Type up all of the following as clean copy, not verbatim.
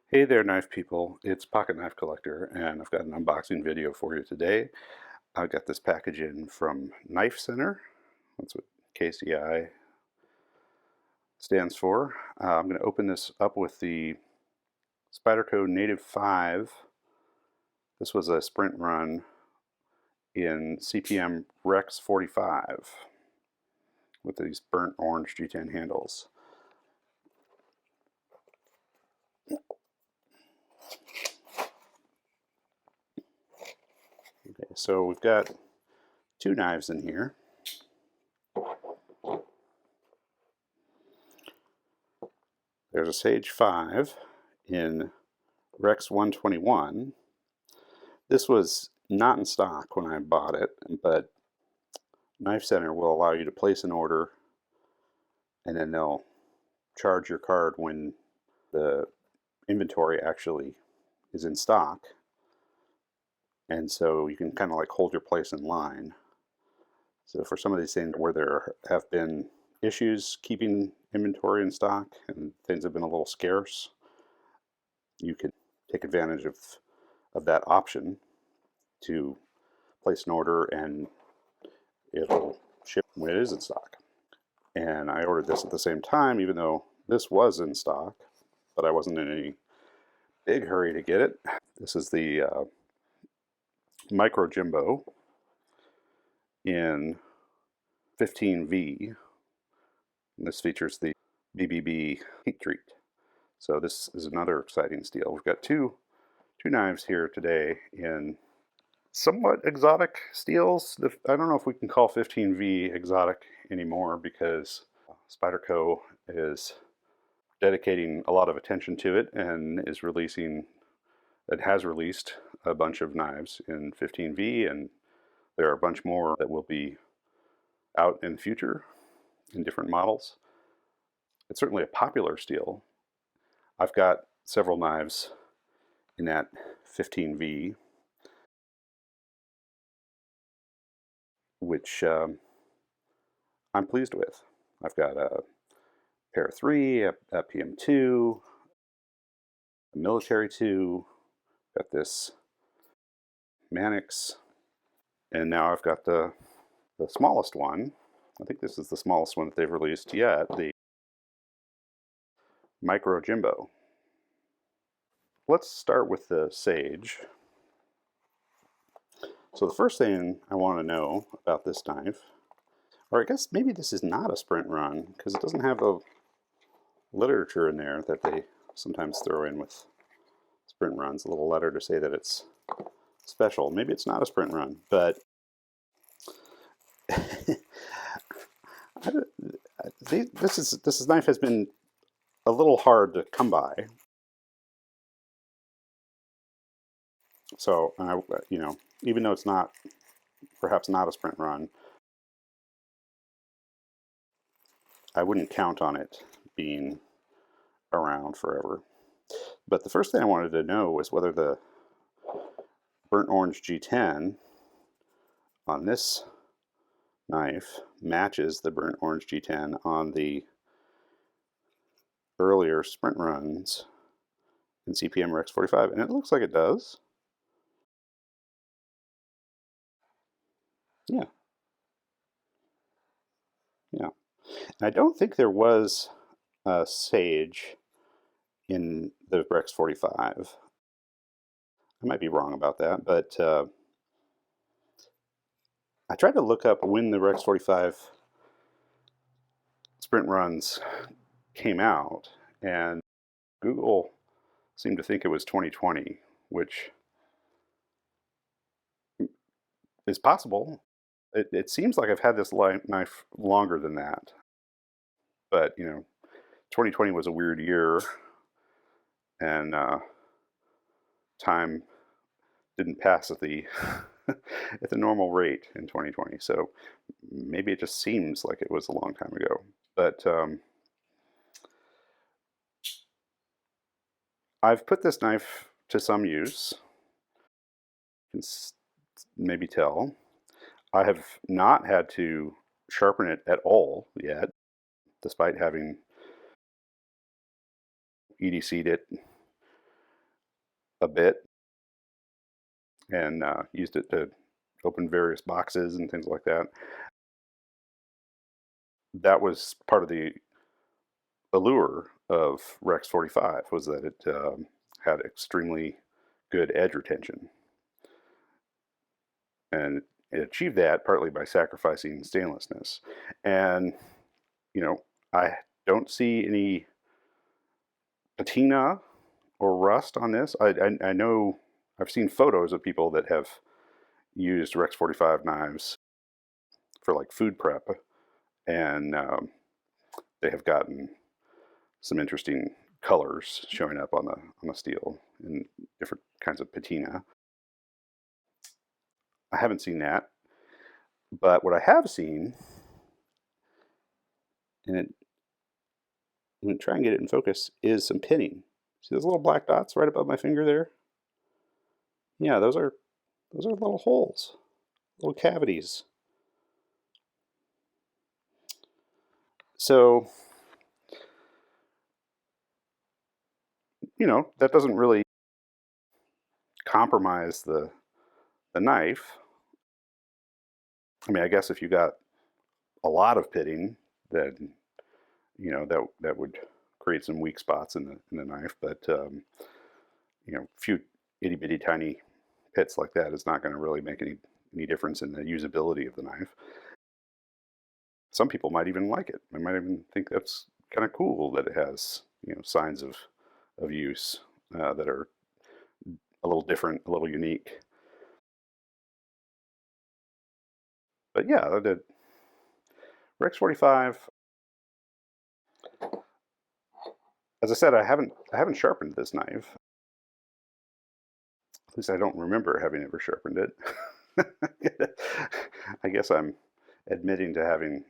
Hey there, knife people. It's Pocketknife Collector, and I've got an unboxing video for you today. I got this package in from Knife Center. That's what KCI stands for. I'm going to open this up with the Spyderco Native 5. This was a sprint run in CPM Rex 45 with these burnt orange G10 handles. Okay, so we've got two knives in here. There's a Sage 5 in Rex 121. This was not in stock when I bought it, but Knife Center will allow you to place an order and then they'll charge your card when the inventory actually is in stock. And so you can kind of like hold your place in line. So for some of these things where there have been issues keeping inventory in stock and things have been a little scarce, you can take advantage of that option to place an order and it'll ship when it is in stock. And I ordered this at the same time, even though this was in stock, but I wasn't in any big hurry to get it. This is the Microjimbo in 15V. And this features the BBB heat treat. So this is another exciting steel. We've got two knives here today in somewhat exotic steels. I don't know if we can call 15V exotic anymore because Spyderco is dedicating a lot of attention to it and is has released a bunch of knives in 15V, and there are a bunch more that will be out in the future in different models. It's certainly a popular steel. I've got several knives in that 15V, which I'm pleased with. I've got a Pair 3, a PM2, a Military 2, got this Mannix, and now I've got the smallest one. I think this is the smallest one that they've released yet, the Microjimbo. Let's start with the Sage. So the first thing I want to know about this knife, or I guess maybe this is not a sprint run because it doesn't have the literature in there that they sometimes throw in with sprint runs, a little letter to say that it's special. Maybe it's not a sprint run, but this knife has been a little hard to come by. So, even though it's perhaps not a sprint run, I wouldn't count on it being around forever. But the first thing I wanted to know was whether the burnt orange G10 on this knife matches the burnt orange G10 on the earlier sprint runs in CPM Rex 45, and it looks like it does. Yeah. Yeah. And I don't think there was a Sage in the Rex 45. I might be wrong about that, but I tried to look up when the Rex 45 sprint runs came out, and Google seemed to think it was 2020, which is possible. It seems like I've had this knife longer than that, but 2020 was a weird year, and time didn't pass at the at the normal rate in 2020. So maybe it just seems like it was a long time ago. But I've put this knife to some use. You can maybe tell. I have not had to sharpen it at all yet, despite having EDC'd it a bit and used it to open various boxes and things like that. That was part of the allure of Rex 45 was that it had extremely good edge retention, and it achieved that partly by sacrificing stainlessness. And you know, I don't see any patina or rust on this. I know I've seen photos of people that have used Rex 45 knives for like food prep, and they have gotten some interesting colors showing up on the steel and different kinds of patina. I haven't seen that, but what I have seen, and I'm going to try and get it in focus, is some pinning. See those little black dots right above my finger there? Yeah, those are little holes, little cavities. So, that doesn't really compromise the knife. I mean, I guess if you got a lot of pitting, then that would create some weak spots in the knife. But a few itty bitty tiny pits like that is not going to really make any difference in the usability of the knife. Some people might even like it. They might even think that's kind of cool that it has signs of use that are a little different, a little unique. But yeah, the Rex 45. As I said, I haven't sharpened this knife. At least I don't remember having ever sharpened it. I guess I'm admitting to having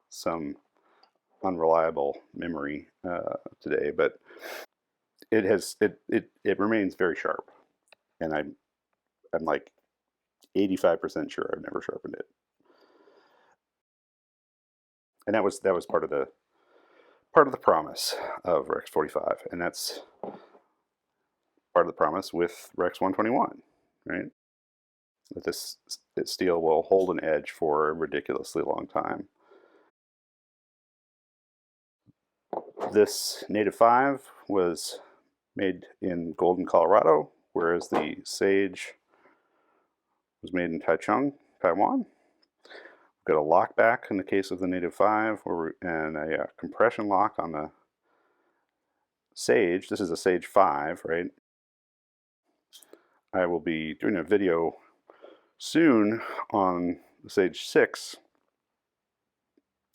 some unreliable memory today, but it remains very sharp, and I'm like 85% sure I've never sharpened it, and that was part of the promise of Rex 45, and that's part of the promise with Rex 121, right? That this steel will hold an edge for a ridiculously long time. This Native 5 was made in Golden, Colorado, whereas the Sage was made in Taichung, Taiwan. We've got a lock back in the case of the Native 5 and a compression lock on the Sage. This is a Sage 5, right? I will be doing a video soon on the Sage 6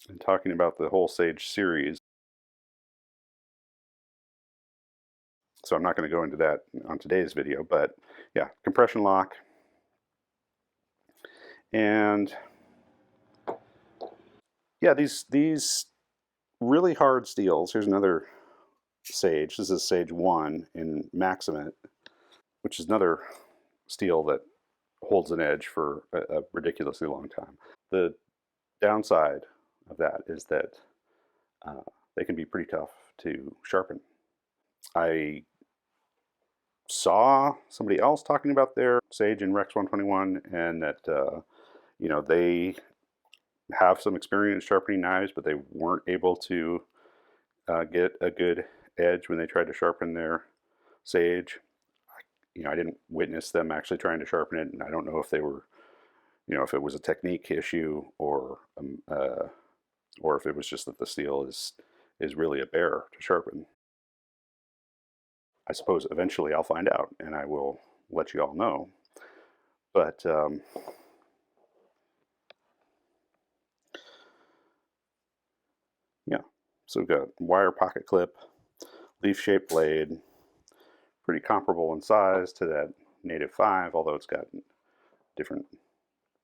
and talking about the whole Sage series. So I'm not going to go into that on today's video, but yeah, compression lock. And yeah, these really hard steels. Here's another Sage. This is Sage 1 in Maximate, which is another steel that holds an edge for a ridiculously long time. The downside of that is that uh, they can be pretty tough to sharpen. I saw somebody else talking about their Sage and Rex 121, and that they have some experience sharpening knives, but they weren't able to get a good edge when they tried to sharpen their Sage. I didn't witness them actually trying to sharpen it, and I don't know if they were, if it was a technique issue or if it was just that the steel is really a bear to sharpen. I suppose eventually I'll find out, and I will let you all know. But yeah, so we've got wire pocket clip, leaf-shaped blade, pretty comparable in size to that Native 5, although it's got different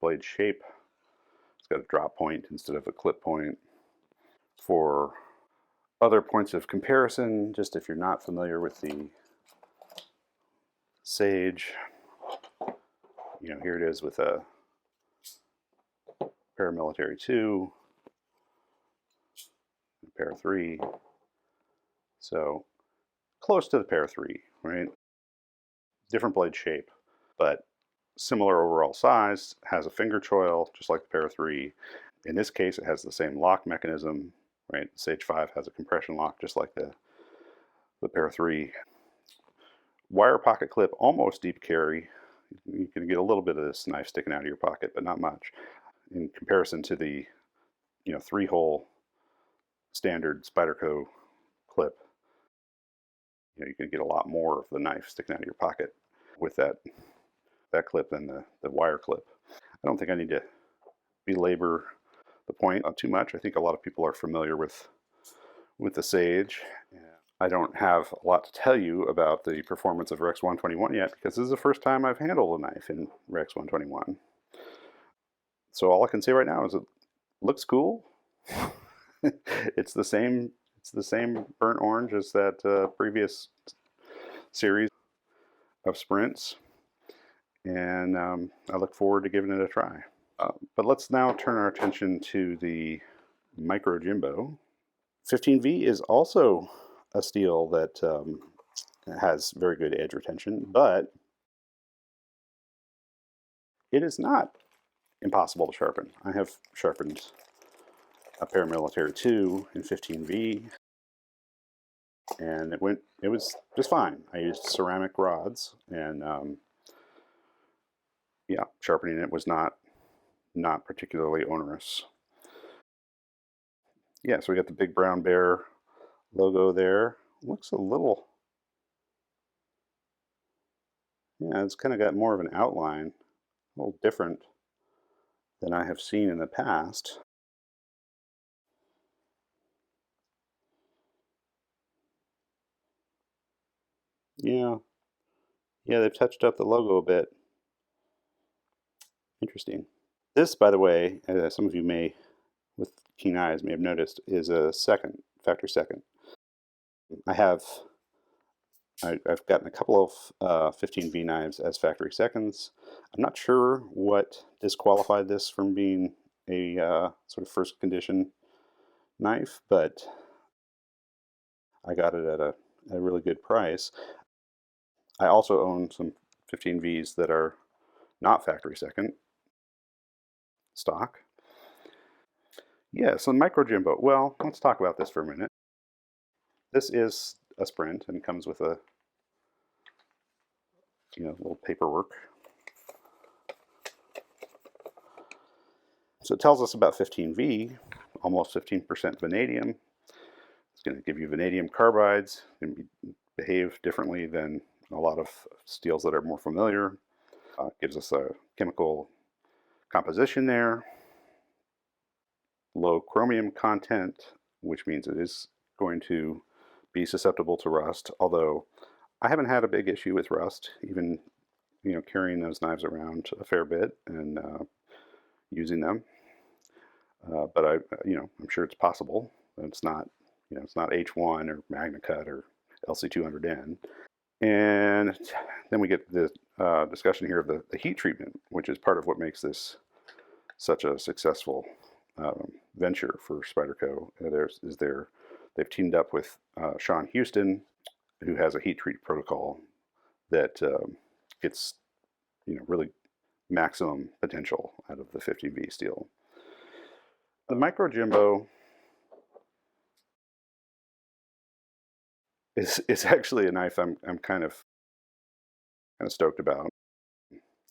blade shape. It's got a drop point instead of a clip point. For other points of comparison, just if you're not familiar with the Sage, here it is with a paramilitary 2, pair 3. So close to the pair 3, right? different blade shape, but similar overall size, has a finger choil, just like the Para 3. In this case, it has the same lock mechanism, right? Sage 5 has a compression lock, just like the Para 3. Wire pocket clip, almost deep carry. You can get a little bit of this knife sticking out of your pocket, but not much. In comparison to the 3-hole standard Spyderco clip, you can get a lot more of the knife sticking out of your pocket with that clip than the wire clip. I don't think I need to belabor the point too much. I think a lot of people are familiar with the Sage. I don't have a lot to tell you about the performance of Rex 121 yet, because this is the first time I've handled a knife in Rex 121. So all I can say right now is it looks cool. It's the same burnt orange as that previous series of sprints, and I look forward to giving it a try. But let's now turn our attention to the Microjimbo. 15V is also a steel that has very good edge retention, but it is not impossible to sharpen. I have sharpened a Paramilitary 2 in 15V, and it was just fine. I used ceramic rods, and yeah, sharpening it was not particularly onerous. Yeah, so we got the big brown bear logo there. Looks a little, yeah, it's kind of got more of an outline, a little different than I have seen in the past. Yeah, they've touched up the logo a bit. Interesting. This, by the way, some of you may, with keen eyes, may have noticed, is a factory second. I've gotten a couple of 15V knives as factory seconds. I'm not sure what disqualified this from being a sort of first condition knife, but I got it at a really good price. I also own some 15Vs that are not factory second stock. Yeah, so Microjimbo. Well, let's talk about this for a minute. This is a sprint and comes with a little paperwork. So it tells us about 15V, almost 15% vanadium. It's going to give you vanadium carbides, and behave differently than a lot of steels that are more familiar. Gives us a chemical composition there. Low chromium content, which means it is going to be susceptible to rust, although I haven't had a big issue with rust, even carrying those knives around a fair bit and using them. But I'm sure it's possible. It's not, it's not H1 or MagnaCut or LC200N. And then we get the discussion here of the heat treatment, which is part of what makes this such a successful venture for Spyderco. They've teamed up with Sean Houston, who has a heat treat protocol that gets really maximum potential out of the 15V steel. The Microjimbo is actually a knife I'm kind of stoked about,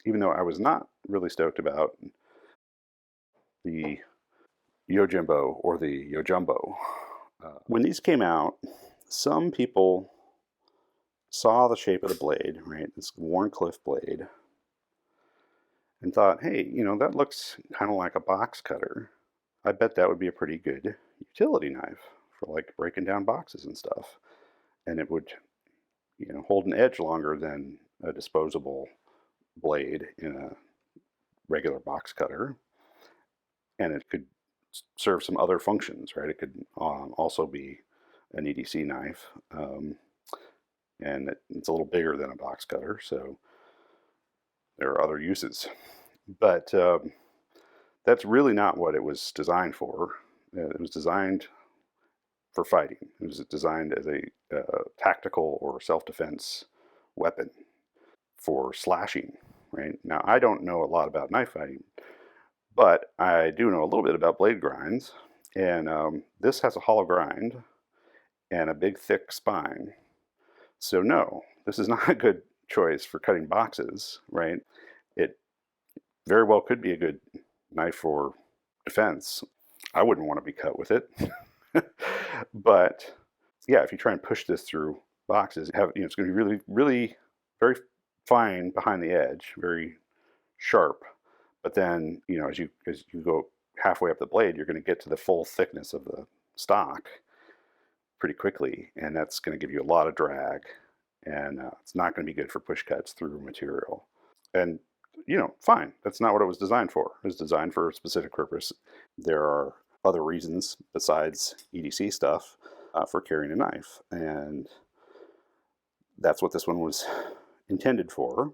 even though I was not really stoked about the Yojimbo or the Yojumbo. When these came out, some people saw the shape of the blade, right, this Warncliffe blade, and thought, hey, that looks kind of like a box cutter. I bet that would be a pretty good utility knife for like breaking down boxes and stuff. And it would, hold an edge longer than a disposable blade in a regular box cutter. And it could serve some other functions, right? It could also be an EDC knife. And it's a little bigger than a box cutter, so there are other uses. But that's really not what it was designed for. It was designed for fighting. It was designed as a tactical or self-defense weapon. for slashing, right? Now, I don't know a lot about knife fighting, but I do know a little bit about blade grinds, and this has a hollow grind and a big thick spine. So no, this is not a good choice for cutting boxes, right? It very well could be a good knife for defense. I wouldn't want to be cut with it. But yeah, if you try and push this through boxes, it's going to be really, really very fine behind the edge, very sharp. But then, as you go halfway up the blade, you're going to get to the full thickness of the stock pretty quickly, and that's going to give you a lot of drag, and it's not going to be good for push cuts through material. And fine, that's not what it was designed for. It was designed for a specific purpose. There are other reasons besides EDC stuff for carrying a knife, and that's what this one was intended for,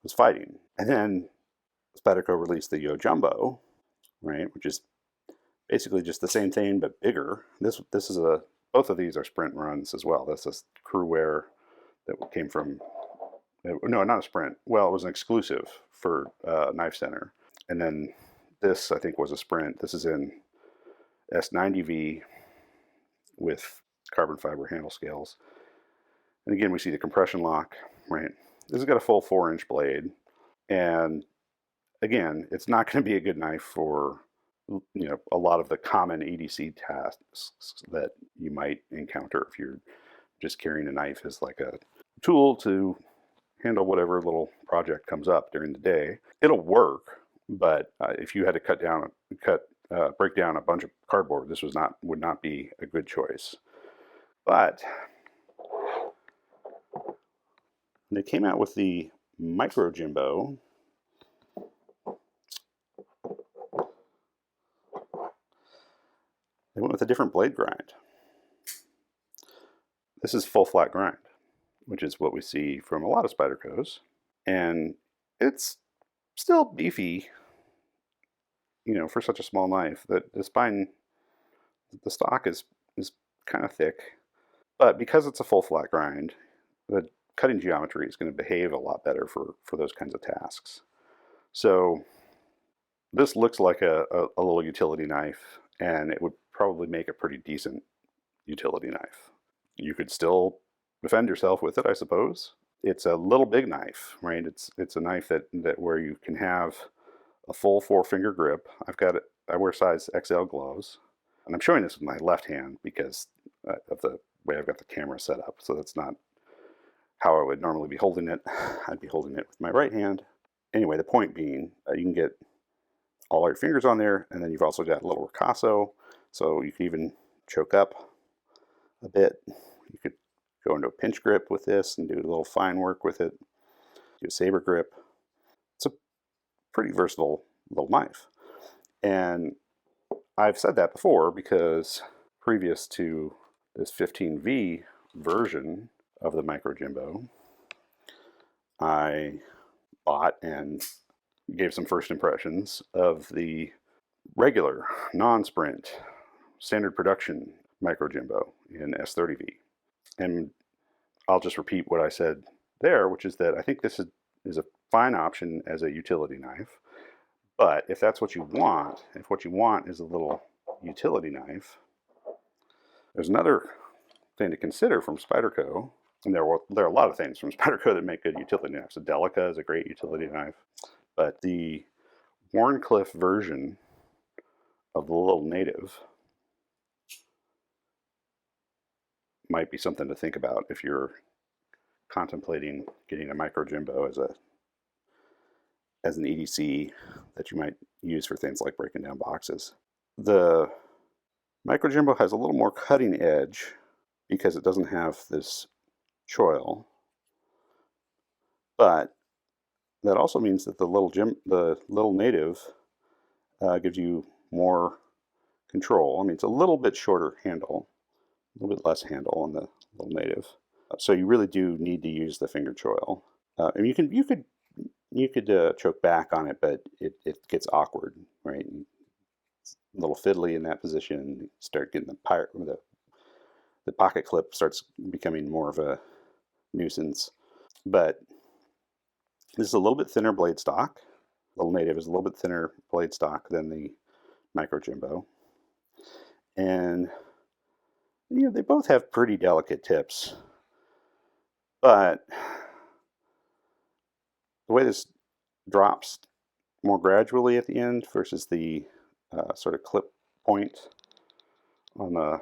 was fighting. And then Spyderco released the Jimbo, right, which is basically just the same thing but bigger. This is both of these are sprint runs as well. This is crew wear that came from, no, not a sprint. Well, it was an exclusive for Knife Center. And then this, I think, was a sprint. This is in S90V with carbon fiber handle scales. And again, we see the compression lock, right? This has got a full 4-inch blade. And again, it's not going to be a good knife for a lot of the common EDC tasks that you might encounter if you're just carrying a knife as like a tool to handle whatever little project comes up during the day. It'll work, but if you had to break down a bunch of cardboard, this would not be a good choice. But they came out with the Microjimbo. They went with a different blade grind. This is full flat grind, which is what we see from a lot of Spydercos. And it's still beefy, for such a small knife. That the spine, the stock is kind of thick. But because it's a full flat grind, the cutting geometry is going to behave a lot better for those kinds of tasks. So this looks like a little utility knife, and it would probably make a pretty decent utility knife. You could still defend yourself with it, I suppose. It's a little big knife, right? It's a knife that where you can have a full 4-finger grip. I wear size XL gloves, and I'm showing this with my left hand because of the way I've got the camera set up. So that's not how I would normally be holding it. I'd be holding it with my right hand. Anyway, the point being, you can get all your fingers on there, and then you've also got a little ricasso, so you can even choke up a bit. You could go into a pinch grip with this and do a little fine work with it. Do a saber grip. It's a pretty versatile little knife. And I've said that before because previous to this 15V version of the Microjimbo, I bought and gave some first impressions of the regular, non-sprint, standard production Microjimbo in S30V. And I'll just repeat what I said there, which is that I think this is a fine option as a utility knife. But if that's what you want, if what you want is a little utility knife, there's another thing to consider from Spyderco. And there are a lot of things from Spyderco that make good utility knives. The Delica is a great utility knife. But the Wharncliffe version of the Little Native might be something to think about if you're contemplating getting a Microjimbo as an EDC that you might use for things like breaking down boxes. The Microjimbo has a little more cutting edge because it doesn't have this choil, but that also means that the Little Native gives you more control. I mean, it's a little bit shorter handle, a little bit less handle on the Little Native. So you really do need to use the finger choil. And you could choke back on it, but it gets awkward, right? It's a little fiddly in that position. You start getting the pocket clip starts becoming more of a nuisance. But This is a little bit thinner blade stock. The Little Native is a little bit thinner blade stock than the Microjimbo. And, they both have pretty delicate tips. But the way this drops more gradually at the end versus the sort of clip point on the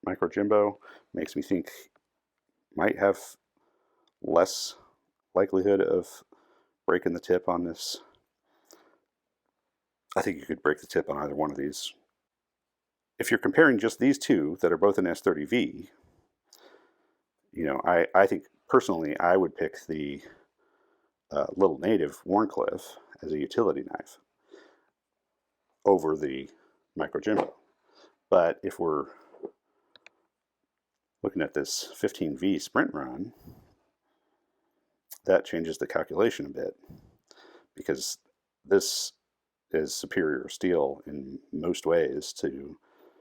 Microjimbo makes me think might have less likelihood of breaking the tip on this. I think you could break the tip on either one of these. If you're comparing just these two that are both an S30V, I think personally I would pick the Little Native Warncliffe as a utility knife over the Microjimbo. But if we're looking at this 15V sprint run, that changes the calculation a bit, because this is superior steel in most ways to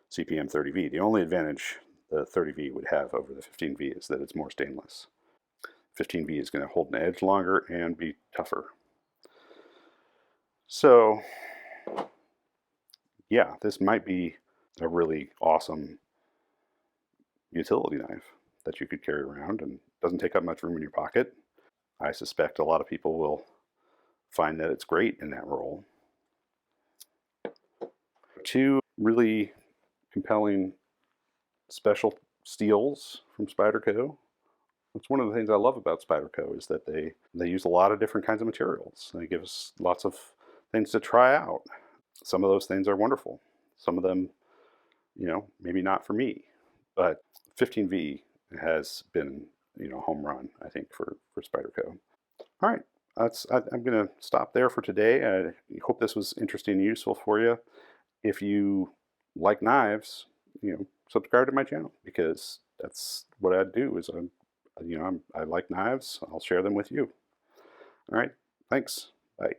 CPM 30V. The only advantage the 30V would have over the 15V is that it's more stainless. 15V is going to hold an edge longer and be tougher. So yeah, this might be a really awesome utility knife that you could carry around and doesn't take up much room in your pocket. I suspect a lot of people will find that it's great in that role. Two really compelling special steels from Spyderco. That's one of the things I love about Spyderco, is that they use a lot of different kinds of materials. They give us lots of things to try out. Some of those things are wonderful. Some of them, maybe not for me. But 15V has been, home run, I think, for Spyderco. All right, I'm going to stop there for today. I hope this was interesting and useful for you. If you like knives, subscribe to my channel, because that's what I do. Is I like knives. I'll share them with you. All right, thanks. Bye.